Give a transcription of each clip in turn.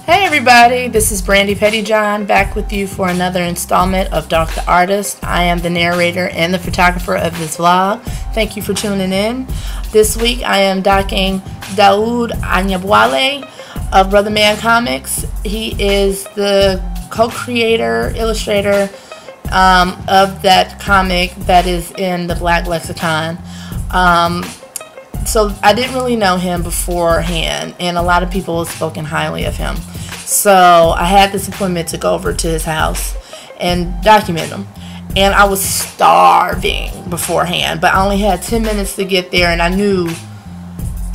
Hey everybody, this is Brandi Pettijohn back with you for another installment of Doc the Artist. I am the narrator and the photographer of this vlog. Thank you for tuning in. This week I am docking Dawud Anyabwile of Brotherman Comics. He is the co-creator, illustrator of that comic that is in the Black Lexicon. So I didn't really know him beforehand, and a lot of people have spoken highly of him. So I had this appointment to go over to his house and document him. And I was starving beforehand, but I only had 10 minutes to get there, and I knew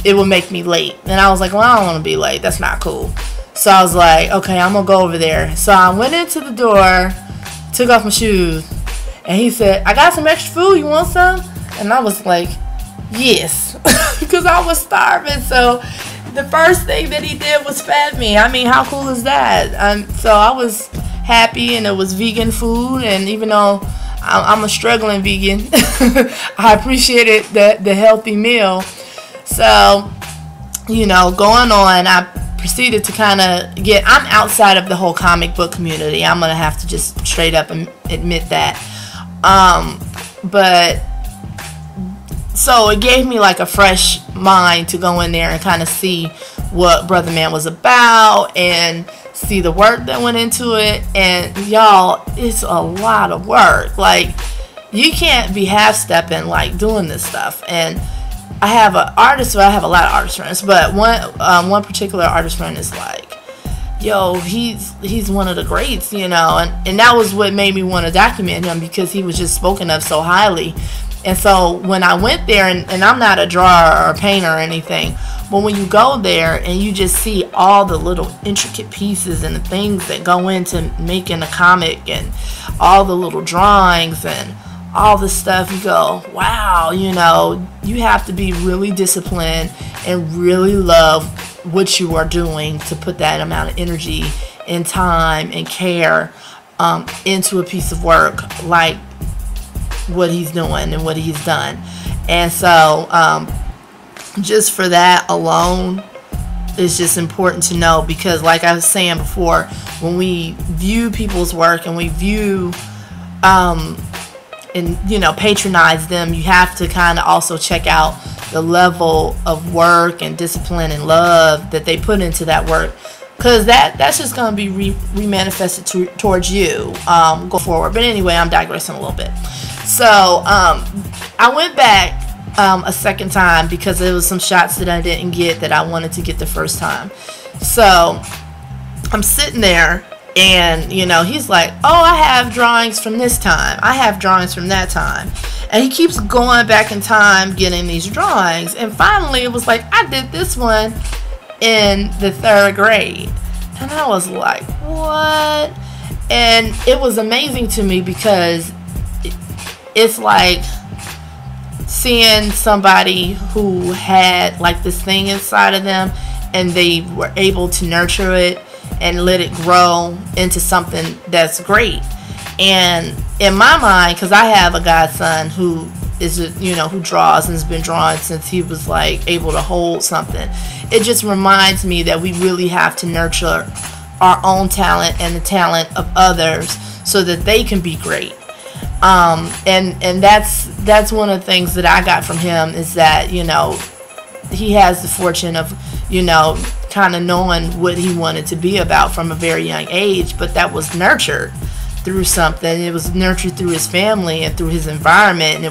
it would make me late. And I was like, well, I don't want to be late. That's not cool. So I was like, okay, I'm going to go over there. So I went into the door, took off my shoes, and he said, I got some extra food. You want some? And I was like, yes, because I was starving. So the first thing that he did was fed me. I mean, how cool is that? So I was happy, and it was vegan food. And even though I'm a struggling vegan, I appreciated the healthy meal. So, you know, going on, I proceeded to kind of I'm outside of the whole comic book community. I'm going to have to just straight up admit that. But so it gave me like a fresh mind to go in there and kind of see what Brotherman was about and see the work that went into it. And y'all, it's a lot of work. Like, you can't be half-stepping like doing this stuff. And I have an artist, well, I have a lot of artist friends, but one particular artist friend is like, yo, he's one of the greats, you know. And that was what made me want to document him, because he was just spoken of so highly. And so when I went there, and I'm not a drawer or a painter or anything, but when you go there and you just see all the little intricate pieces and the things that go into making a comic and all the little drawings and all the stuff, you go, wow, you know, you have to be really disciplined and really love what you are doing to put that amount of energy and time and care into a piece of work like what he's doing and what he's done. And so just for that alone, it's just important to know, because like I was saying before, when we view people's work and we view and, you know, patronize them, you have to kind of also check out the level of work and discipline and love that they put into that work, because that's just going to be remanifested towards you go forward. But anyway, I'm digressing a little bit. So I went back a second time because there was some shots that I didn't get that I wanted to get the first time. So I'm sitting there, and, you know, he's like, oh, I have drawings from this time. I have drawings from that time. And he keeps going back in time getting these drawings. And finally it was like, I did this one in the 3rd grade. And I was like, what? And it was amazing to me, because it's like seeing somebody who had like this thing inside of them, and they were able to nurture it and let it grow into something that's great. And in my mind, because I have a godson who is, you know, who draws and has been drawing since he was like able to hold something, it just reminds me that we really have to nurture our own talent and the talent of others so that they can be great. And that's one of the things that I got from him, is that, you know, he has the fortune of, you know, kind of knowing what he wanted to be about from a very young age, but that was nurtured through something. It was nurtured through his family and through his environment,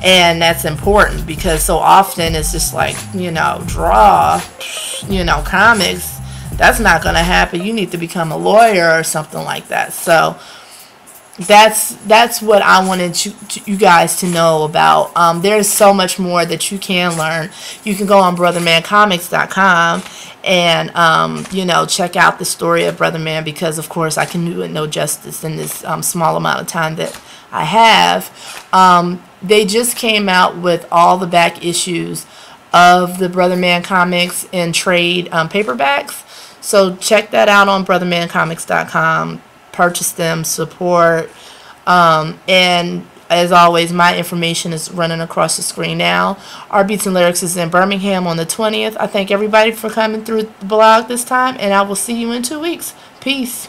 and that's important, because so often it's just like, you know, draw, you know, comics, that's not going to happen. You need to become a lawyer or something like that. So that's what I wanted you guys to know about. There's so much more that you can learn. You can go on brothermancomics.com and you know, check out the story of Brotherman, because of course I can do it no justice in this small amount of time that I have. They just came out with all the back issues of the Brotherman Comics in trade paperbacks, so check that out on brothermancomics.com. Purchase them, support, and as always, my information is running across the screen now. Our Beats and Lyrics is in Birmingham on the 20th. I thank everybody for coming through the blog this time, and I will see you in 2 weeks. Peace.